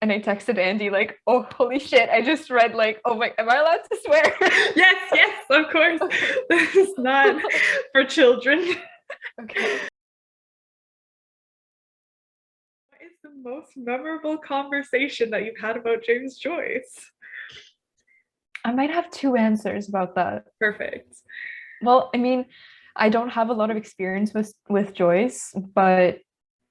and I texted Andy like, oh, holy shit, I just read like, oh my, am I allowed to swear? Yes, yes, of course. Okay. This is not for children. Okay. What is the most memorable conversation that you've had about James Joyce? I might have two answers about that. Perfect. Well, I mean, I don't have a lot of experience with Joyce, but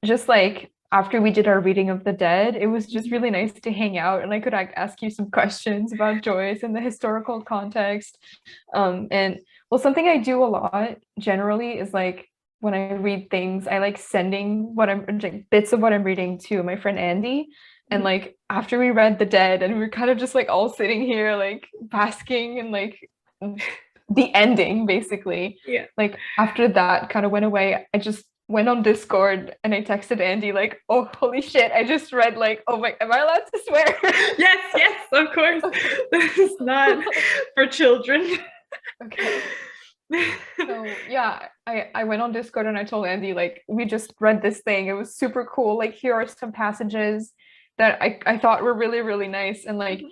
just like after we did our reading of the dead, it was just really nice to hang out and I could like ask you some questions about Joyce and the historical context. And well, something I do a lot generally is like when I read things, I like sending what I'm like bits of what I'm reading to my friend Andy. And like after we read The Dead and we're kind of just like all sitting here like basking and like the ending basically. Yeah. Like after that kind of went away, I just went on Discord and I texted Andy like, oh holy shit, I just read like, oh my, am I allowed to swear? Yes, yes, of course. Okay. This is not for children. Okay. So yeah, I went on Discord and I told Andy like we just read this thing. It was super cool. Like here are some passages that I thought were really, really nice. And like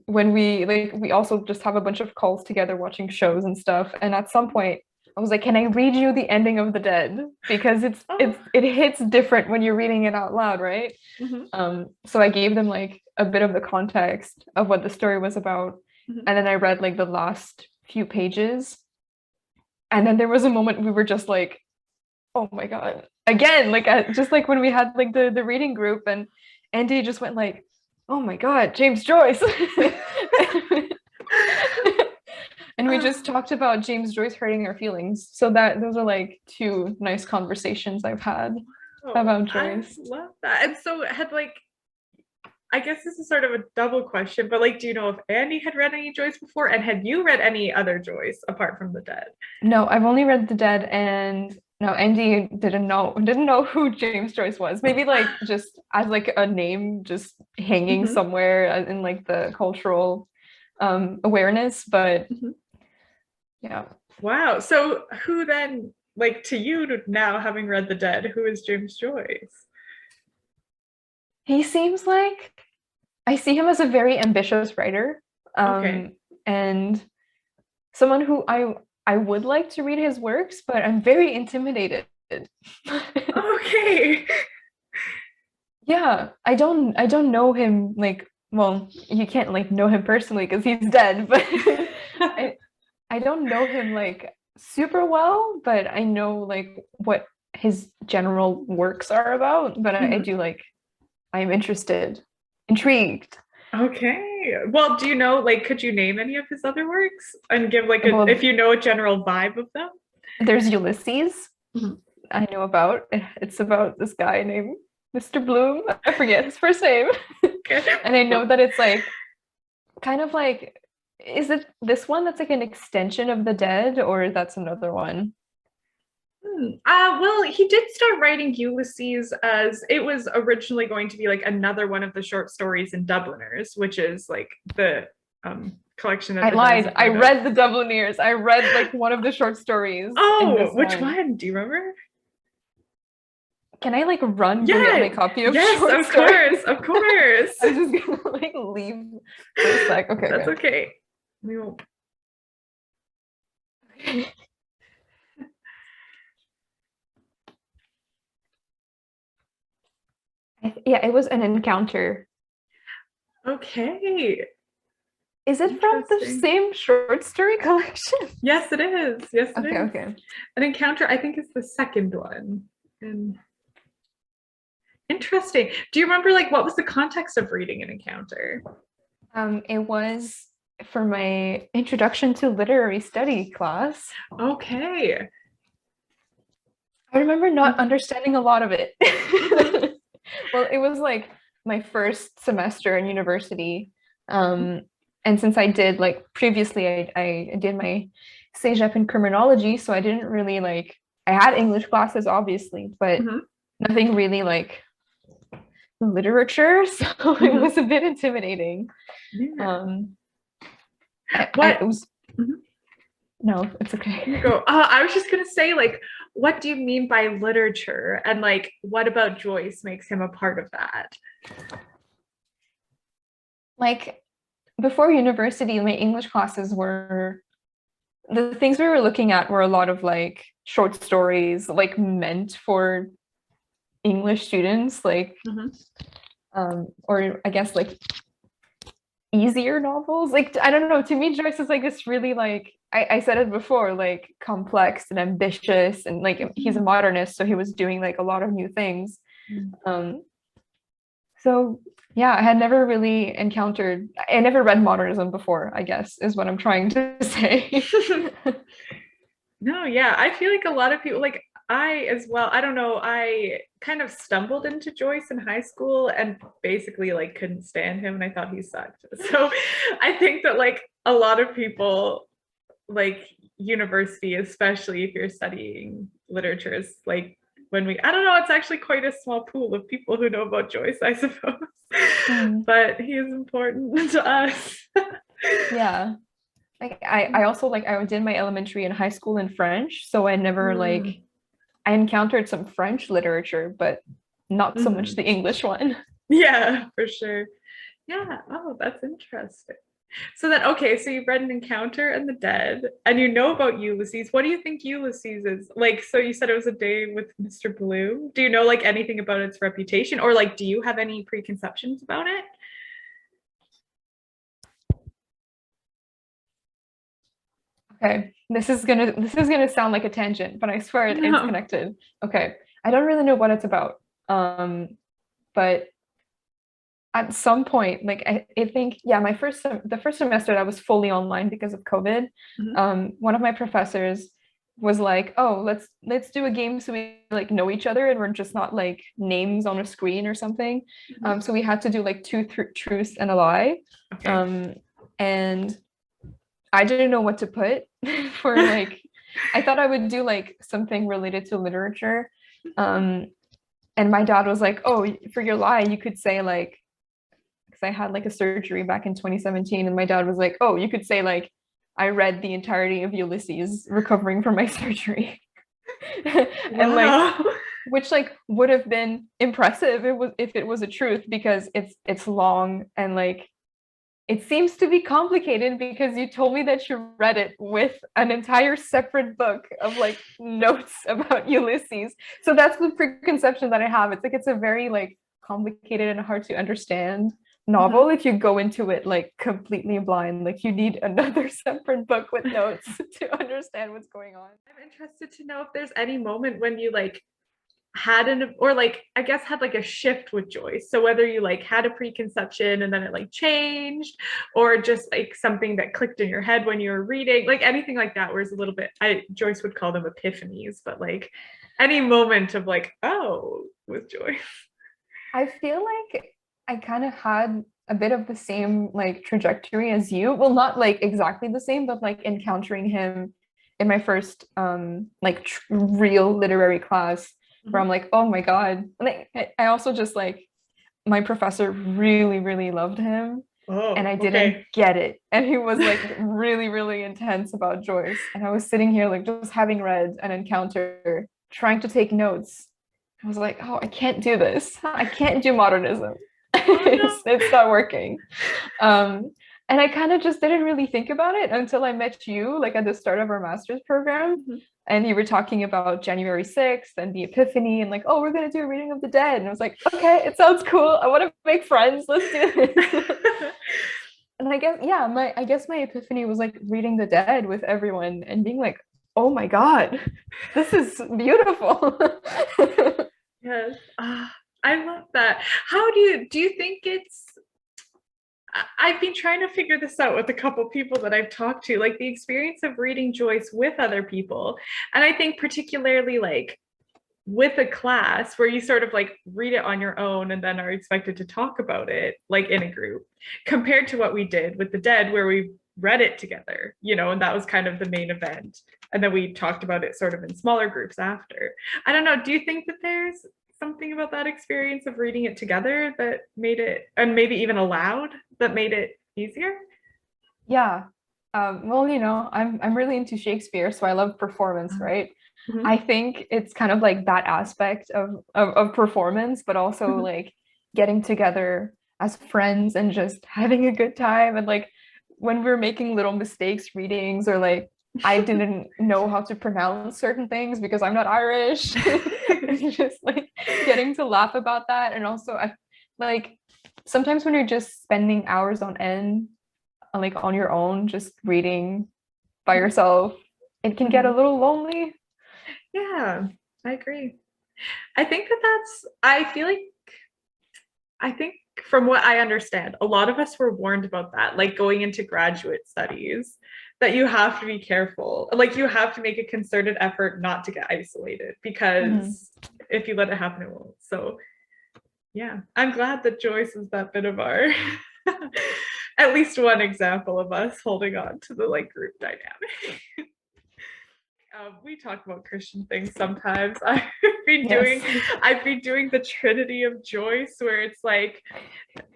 when we also just have a bunch of calls together watching shows and stuff. And at some point I was like, can I read you the ending of The Dead? Because it hits different when you're reading it out loud, right? So I gave them like a bit of the context of what the story was about. And then I read like the last few pages. And then there was a moment we were just like, oh my God. Again, like just like when we had like the reading group and Andy just went like, oh my God, James Joyce. And we just talked about James Joyce hurting our feelings. So that those are like two nice conversations I've had about Joyce. I love that. And so had like, I guess this is sort of a double question, but like, do you know if Andy had read any Joyce before? And had you read any other Joyce apart from The Dead? No, I've only read The Dead, and no, Andy didn't know who James Joyce was. Maybe like just as like a name just hanging somewhere in like the cultural awareness, but yeah. Wow. So who then, like to you now having read The Dead, who is James Joyce? He seems like I see him as a very ambitious writer, Okay. and someone who I would like to read his works, but I'm very intimidated. Okay. Yeah, I don't know him like, well, you can't like know him personally because he's dead, but I don't know him like super well, but I know like what his general works are about, but I do like I'm interested, intrigued. Okay. Well, do you know, like, could you name any of his other works and give like a, Well, if you know a general vibe of them? there's Ulysses. I know about. It's about this guy named Mr. Bloom. I forget his first name. Okay. And I know that it's like kind of like, is it this one that's like an extension of The Dead, or that's another one? Well, he did start writing Ulysses as it was originally going to be like another one of the short stories in Dubliners, which is like the collection that I The Dead is a lied. I part of. read the Dubliners. I read like one of the short stories in Oh, this which one. one? Do you remember? Can I like run go get my Yeah. copy of Yes, short of stories? course, of course. I'm just gonna like leave for a sec. Okay, That's okay. okay. We will. Yeah, it was an encounter. Okay. Is it from the Interesting. same short story collection? Yes, it is. Yes, it Okay, is. okay. An encounter, I think, is the second one. And interesting. Do you remember like what was the context of reading an encounter? It was for my introduction to literary study class. Okay. I remember not understanding a lot of it. Well, it was like my first semester in university. And since I did like previously, I did my CEGEP in criminology, so I didn't really like, I had English classes, obviously, but nothing really like literature. So it was a bit intimidating. Yeah. It What? was, no, it's okay. Go. I was just gonna say, like, what do you mean by literature, and like, what about Joyce makes him a part of that? like before university, my English classes were the things we were looking at were a lot of like short stories, like meant for English students, like or I guess like easier novels. Like I don't know, to me, Joyce is like this really like I said it before, like complex and ambitious, and like he's a modernist, so he was doing like a lot of new things. Um, so yeah, I had never really encountered, I never read modernism before, I guess, is what I'm trying to say. No, yeah, I feel like a lot of people, like I as well, I don't know, I kind of stumbled into Joyce in high school and basically like couldn't stand him and I thought he sucked. So I think that like a lot of people, like university, especially if you're studying literature, is like when we, I don't know, it's actually quite a small pool of people who know about Joyce, I suppose. Mm, But he is important to us. yeah. Like I also like I did my elementary and high school in French, so I never like Mm, I encountered some French literature, but not so much mhm. the English one. Yeah, for sure. Yeah. Oh, that's interesting. So then, okay, so you've read An Encounter and the Dead, and you know about Ulysses. What do you think Ulysses is? Like, so you said it was a day with Mr. Bloom. Do you know like anything about its reputation, or like, do you have any preconceptions about it? Okay, this is gonna sound like a tangent, but I swear it's No. connected. Okay, I don't really know what it's about. But at some point, like I think, yeah, the first semester I was fully online because of COVID. Mhm. One of my professors was like, "Oh, let's do a game so we like know each other and we're just not like names on a screen or something." Mhm. So we had to do like two truths and a lie. Okay. Um, and I didn't know what to put for like, I thought I would do like something related to literature. Um, and my dad was like, "Oh, for your lie, you could say like," because I had like a surgery back in 2017, and my dad was like, "Oh, you could say like, I read the entirety of Ulysses recovering from my surgery," and like, Wow. which like would have been impressive if it was a truth because it's long and like it seems to be complicated because you told me that you read it with an entire separate book of like notes about Ulysses. So that's the preconception that I have. It's like it's a very like complicated and hard to understand Mhm. novel if you go into it like completely blind. Like you need another separate book with notes to understand what's going on. I'm interested to know if there's any moment when you like had an, or like I guess had like a shift with Joyce. So whether you like had a preconception and then it like changed, or just like something that clicked in your head when you were reading, like anything like that, where it's a little bit, I Joyce would call them epiphanies, but like any moment of like, oh, with Joyce. I feel like I kind of had a bit of the same like trajectory as you. Well, not like exactly the same, but like encountering him in my first like real literary class where I'm Mhm. like, oh my God. Like I also just like my professor really, really loved him and Oh, I didn't okay. get it. And he was like really, really intense about Joyce. And I was sitting here like just having read an encounter, trying to take notes. I was like, oh, I can't do this. I can't do modernism. Oh no. It's not working. And I kind of just didn't really think about it until I met you, like at the start of our master's program. Mhm. And you were talking about January 6th and the Epiphany, and like, oh, we're going to do a reading of the dead. And I was like, okay, it sounds cool. I want to make friends. Let's do this. And I guess, yeah, I guess my epiphany was like reading the dead with everyone and being like, oh my God, this is beautiful. Yes. I love that. How do you think it's, I've been trying to figure this out with a couple people that I've talked to, like the experience of reading Joyce with other people. And I think particularly like with a class where you sort of like read it on your own and then are expected to talk about it like in a group, compared to what we did with the dead where we read it together, and that was kind of the main event. And then we talked about it sort of in smaller groups after. I don't know. Do you think that there's something about that experience of reading it together that made it, and maybe even aloud, that made it easier? Yeah. Well, I'm really into Shakespeare, so I love performance, right? Mhm. I think it's kind of like that aspect of performance, but also like getting together as friends and just having a good time. And like when we were making little mistakes readings, or like I didn't know how to pronounce certain things because I'm not Irish. It's just like getting to laugh about that. And also I like sometimes when you're just spending hours on end like on your own, just reading by yourself, it can get a little lonely. Yeah, I agree. I think I think from what I understand, a lot of us were warned about that, like going into graduate studies, that you have to be careful. Like you have to make a concerted effort not to get isolated because if you let it happen, it won't. So yeah, I'm glad that Joyce is that bit of our at least one example of us holding on to the like group dynamic. We talk about Christian things sometimes. I've been doing the Trinity of Joyce, where it's like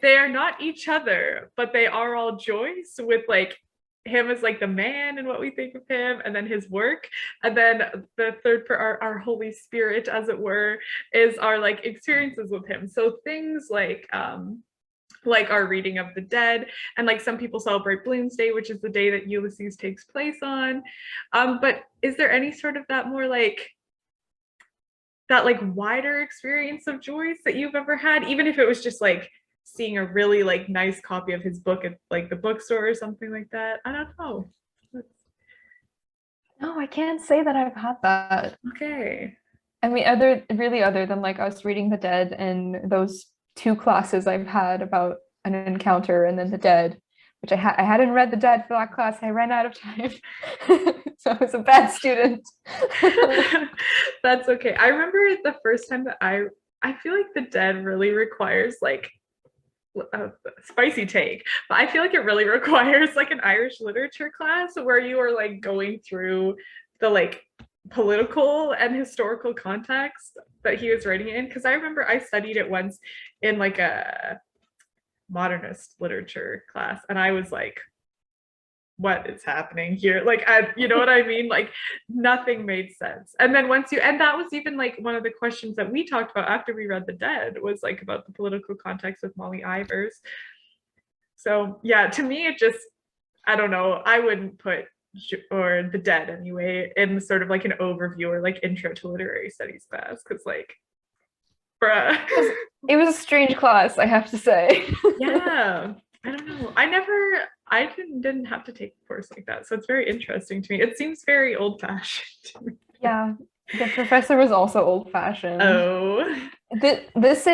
they are not each other, but they are all Joyce, with like him as like the man and what we think of him, and then his work, and then the third part, our Holy Spirit, as it were, is our like experiences with him. So things like our reading of the dead, and like some people celebrate Bloomsday, which is the day that Ulysses takes place on. But is there any sort of that more like that like wider experience of Joyce that you've ever had, even if it was just like seeing a really like nice copy of his book at like the bookstore or something like that? I don't know. No, I can't say that I've had that. Okay. I mean, other than like us reading the dead and those two classes I've had about an encounter and then the dead, which I hadn't read the dead for that class. I ran out of time, so I was a bad student. That's okay. I remember the first time that I feel like the dead really requires like a spicy take, but I feel like it really requires like an Irish literature class where you are like going through the like political and historical context that he was writing in. Because I remember I studied it once in like a modernist literature class, and I was like, what is happening here? Like, you know what I mean? Like, nothing made sense. And then and that was even like one of the questions that we talked about after we read The Dead, was like about the political context with Molly Ivors. So yeah, to me, it just, I don't know, I wouldn't put, or The Dead anyway, in sort of like an overview or like intro to literary studies class, because like, bruh. It was a strange class, I have to say. Yeah. I don't know. I didn't have to take a course like that. So it's very interesting to me. It seems very old fashioned to me. Yeah, the professor was also old fashioned. Oh. This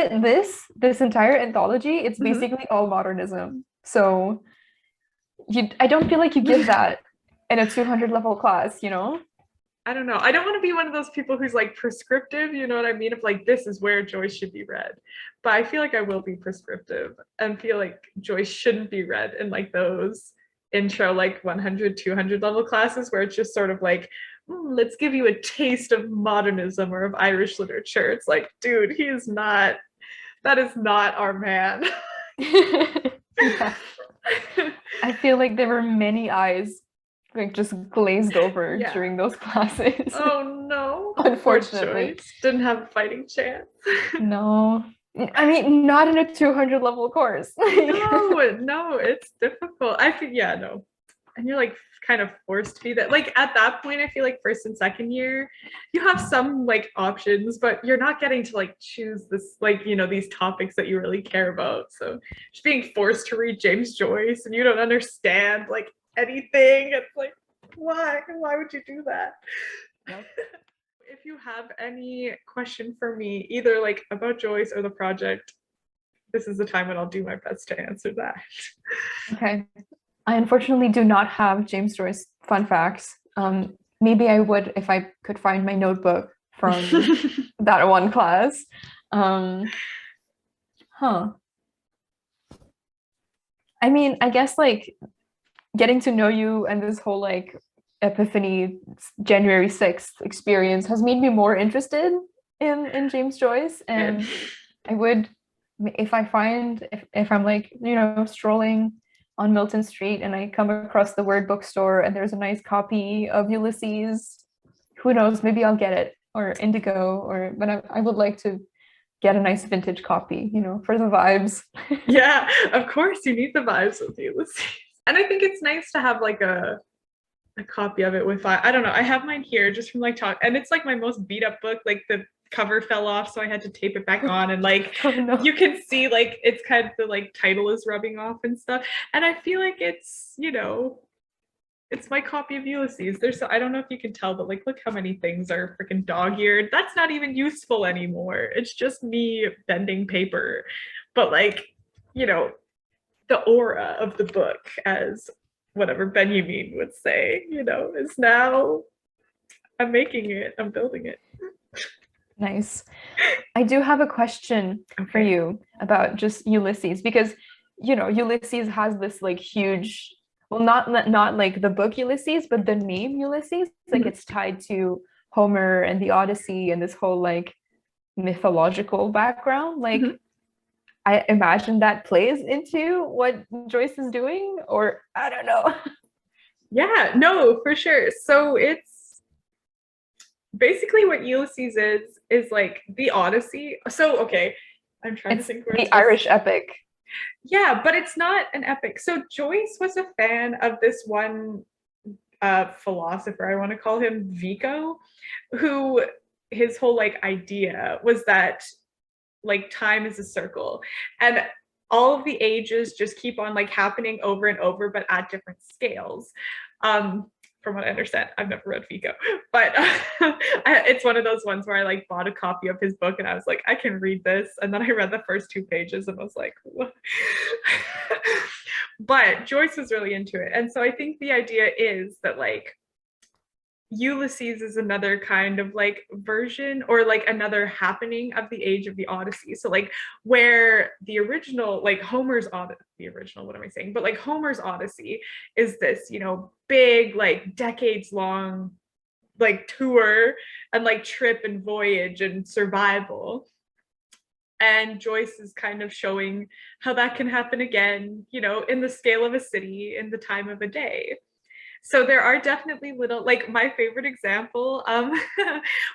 entire anthology, it's basically all modernism. So I don't feel like you give that in a 200 level class, you know? I don't know. I don't want to be one of those people who's like prescriptive, you know what I mean? Of like, this is where Joyce should be read. But I feel like I will be prescriptive and feel like Joyce shouldn't be read in like those intro, like 100, 200 level classes where it's just sort of like, let's give you a taste of modernism or of Irish literature. It's like, dude, that is not our man. Yeah. I feel like there were many eyes like just glazed over during those classes. Oh no. Unfortunately. Didn't have a fighting chance. No. I mean, not in a 200 level course. No, it's difficult. I think, yeah, no. And you're like kind of forced to be that. Like at that point, I feel like first and second year, you have some like options, but you're not getting to like choose this, like, you know, these topics that you really care about. So just being forced to read James Joyce and you don't understand like anything. It's like, why would you do that? Yep. If you have any question for me, either like about Joyce or the project, this is the time when I'll do my best to answer that. Okay. I unfortunately do not have James Joyce fun facts. Maybe I would if I could find my notebook from that one class. I mean, I guess like getting to know you and this whole like Epiphany January 6th experience has made me more interested in James Joyce. And I would, if I'm like, you know, strolling on Milton Street and I come across the Word bookstore and there's a nice copy of Ulysses, who knows, maybe I'll get it, or Indigo, but I would like to get a nice vintage copy, you know, for the vibes. Yeah, of course you need the vibes with Ulysses. And I think it's nice to have like a copy of it with I don't know. I have mine here just from like talk, and it's like my most beat up book. Like the cover fell off, so I had to tape it back on, and like Oh no. you can see like it's kind of the like title is rubbing off and stuff. And I feel like it's, you know, it's my copy of Ulysses. There's I don't know if you can tell, but like look how many things are freaking dog-eared. That's not even useful anymore. It's just me bending paper. But like, you know, the aura of the book, as whatever Benjamin would say, you know, is now I'm making it, I'm building it. Nice. I do have a question for Okay. you about just Ulysses, because you know Ulysses has this like huge, well, not like the book Ulysses, but the name Ulysses, like it's tied to Homer and the Odyssey and this whole like mythological background. Like Mhm. I imagine that plays into what Joyce is doing, or I don't know. Yeah, no, for sure. So it's basically what Ulysses is like the Odyssey. So okay, I'm trying to It's think where the it's supposed. Irish epic. Yeah, but it's not an epic. So Joyce was a fan of this one philosopher, I want to call him Vico, who his whole like idea was that like time is a circle, and all of the ages just keep on like happening over and over, but at different scales. Um, from what I understand, I've never read Vico, but it's one of those ones where I like bought a copy of his book and I was like, I can read this. And then I read the first 2 pages and was like, what? But Joyce was really into it. And so I think the idea is that like Ulysses is another kind of like version or like another happening of the age of the Odyssey. So like where the original, like Homer's Odyssey, the original, what am I saying? But like Homer's Odyssey is this, you know, big, like decades long like tour and like trip and voyage and survival. And Joyce is kind of showing how that can happen again, you know, in the scale of a city, in the time of a day. So there are definitely little, like my favorite example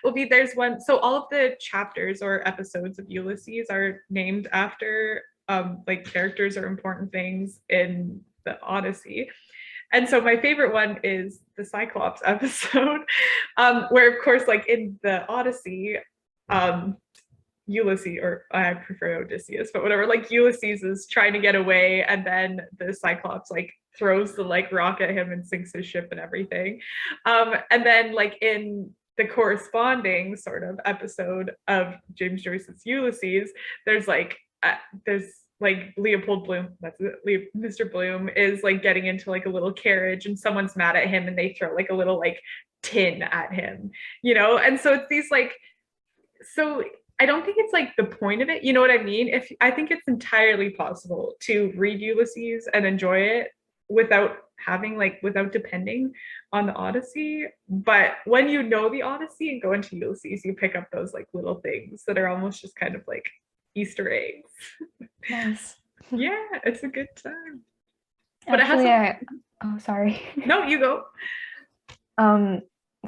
will be there's one, so all of the chapters or episodes of Ulysses are named after like characters or important things in the Odyssey. And so my favorite one is the Cyclops episode, where of course, like in the Odyssey, um, Ulysses, or I prefer Odysseus, but whatever, like Ulysses is trying to get away, and then the Cyclops like throws the like rock at him and sinks his ship and everything. And then like in the corresponding sort of episode of James Joyce's Ulysses, there's like there's like Leopold Bloom, that's it, Mr. Bloom is like getting into like a little carriage and someone's mad at him and they throw like a little like tin at him, you know? And so it's these like, so I don't think it's like the point of it. You know what I mean? If I think it's entirely possible to read Ulysses and enjoy it without having like without depending on the Odyssey. But when you know the Odyssey and go into Ulysses, you pick up those like little things that are almost just kind of like Easter eggs. Nice. Yeah, it's a good time. But actually, oh sorry. No, you go.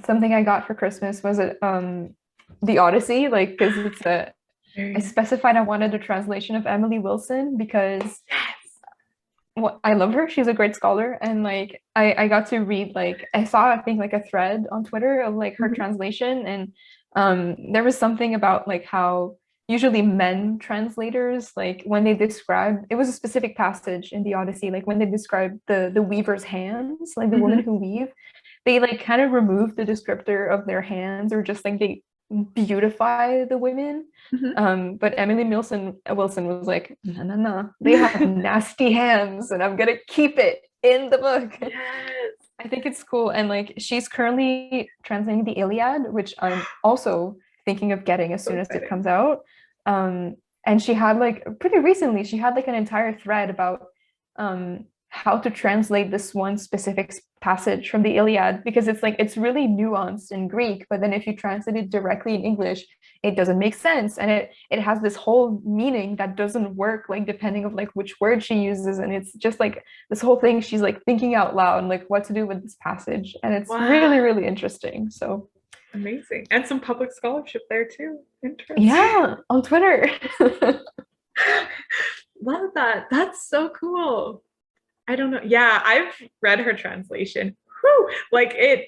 Something I got for Christmas was the Odyssey, like because it's I specified I wanted a translation of Emily Wilson because well, I love her. She's a great scholar, and like I got to read like I saw I think like a thread on Twitter of like her translation, and there was something about like how usually men translators like when they describe it was a specific passage in the Odyssey, like when they describe the weaver's hands, like the woman who weave, they like kind of remove the descriptor of their hands or just like they beautify the women. But Emily Wilson was like, no, no, no, they have nasty hands, and I'm gonna keep it in the book. Yes. I think it's cool, and like she's currently translating the Iliad, which I'm also thinking of getting as soon as it comes out. And she had like pretty recently, she had like an entire thread about how to translate this one specific passage from the Iliad, because it's like it's really nuanced in Greek, but then if you translate it directly in English, it doesn't make sense, and it has this whole meaning that doesn't work like depending of like which word she uses, and it's just like this whole thing she's like thinking out loud like what to do with this passage, and it's really really interesting. So Amazing. And some public scholarship there too. Interesting. Yeah, on Twitter. Love that. That's so cool. I don't know. Yeah, I've read her translation. Whew, like it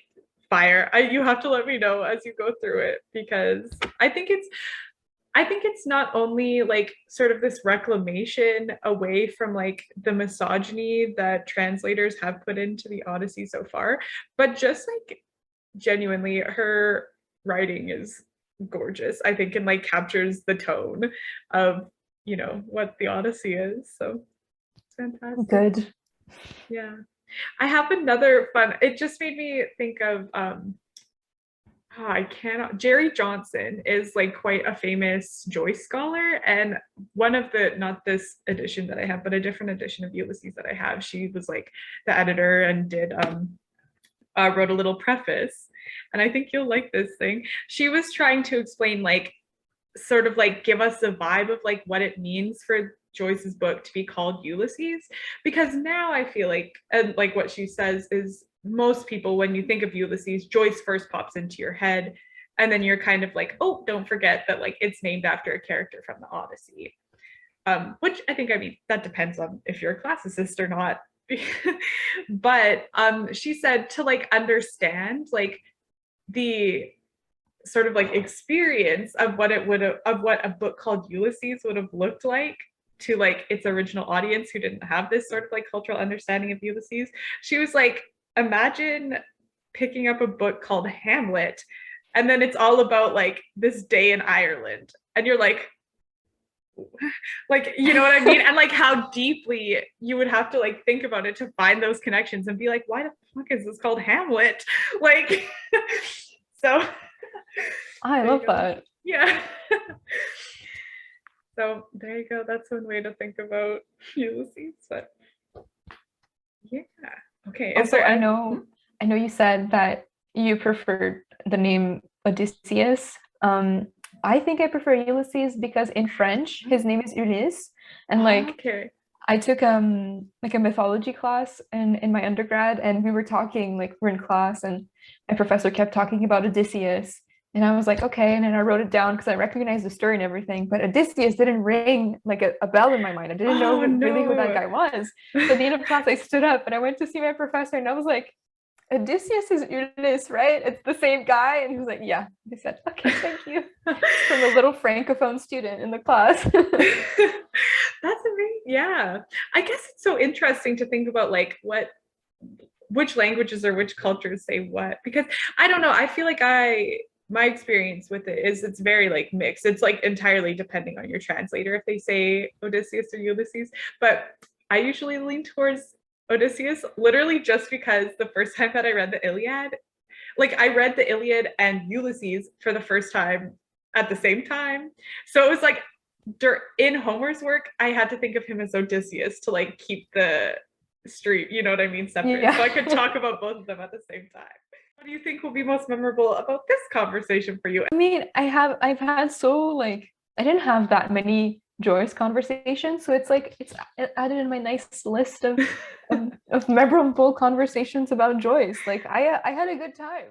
fire. You have to let me know as you go through it, because I think it's not only like sort of this reclamation away from like the misogyny that translators have put into the Odyssey so far, but just like genuinely her writing is gorgeous, I think, and like captures the tone of, you know, what the Odyssey is. So it's fantastic. Good. Yeah. I have another fun, it just made me think of I cannot. Jerry Johnson is like quite a famous Joyce scholar, and one of the, not this edition that I have, but a different edition of Ulysses that I have, she was like the editor and did wrote a little preface, and I think you'll like this thing. She was trying to explain like sort of like give us a vibe of like what it means for Joyce's book to be called Ulysses, because now I feel like, and like what she says is, most people, when you think of Ulysses, Joyce first pops into your head, and then you're kind of like, oh, don't forget that like it's named after a character from the Odyssey. Which I think, I mean, that depends on if you're a classicist or not. But she said to like understand like the sort of like experience of what it would have, of what a book called Ulysses would have looked like to like its original audience who didn't have this sort of like cultural understanding of Ulysses. She was like, imagine picking up a book called Hamlet, and then it's all about like this day in Ireland, and you're like, you know what I mean? And like how deeply you would have to like think about it to find those connections and be like, why the fuck is this called Hamlet? Like, so I love that. Yeah. So there you go. That's one way to think about Ulysses. But yeah. Okay. Also, I know you said that you preferred the name Odysseus. I think I prefer Ulysses because in French his name is Ulysse, and like okay. I took like a mythology class in my undergrad, and we were talking, like we're in class, and my professor kept talking about Odysseus, and I was like, okay, and then I wrote it down because I recognized the story and everything, but Odysseus didn't ring like a bell in my mind. I didn't know really who that guy was. So at the end of class, I stood up and I went to see my professor, and I was like, Odysseus is Ulysses, right? It's the same guy. And he was like, yeah. I said, okay, thank you. From a little francophone student in the class. That's amazing. Yeah. I guess it's so interesting to think about like which languages or which cultures say what, because I don't know. I feel like my experience with it is it's very like mixed. It's like entirely depending on your translator if they say Odysseus or Ulysses. But I usually lean towards Odysseus, literally just because the first time that I read the Iliad, like I read the Iliad and Ulysses for the first time at the same time. So it was like in Homer's work, I had to think of him as Odysseus to like keep the stream, you know what I mean, separate. Yeah. So I could talk about both of them at the same time. What do you think will be most memorable about this conversation for you? I mean, I've had so like, I didn't have that many Joyce conversations, so it's like it's added in my nice list of memorable conversations about Joyce. Like I had a good time.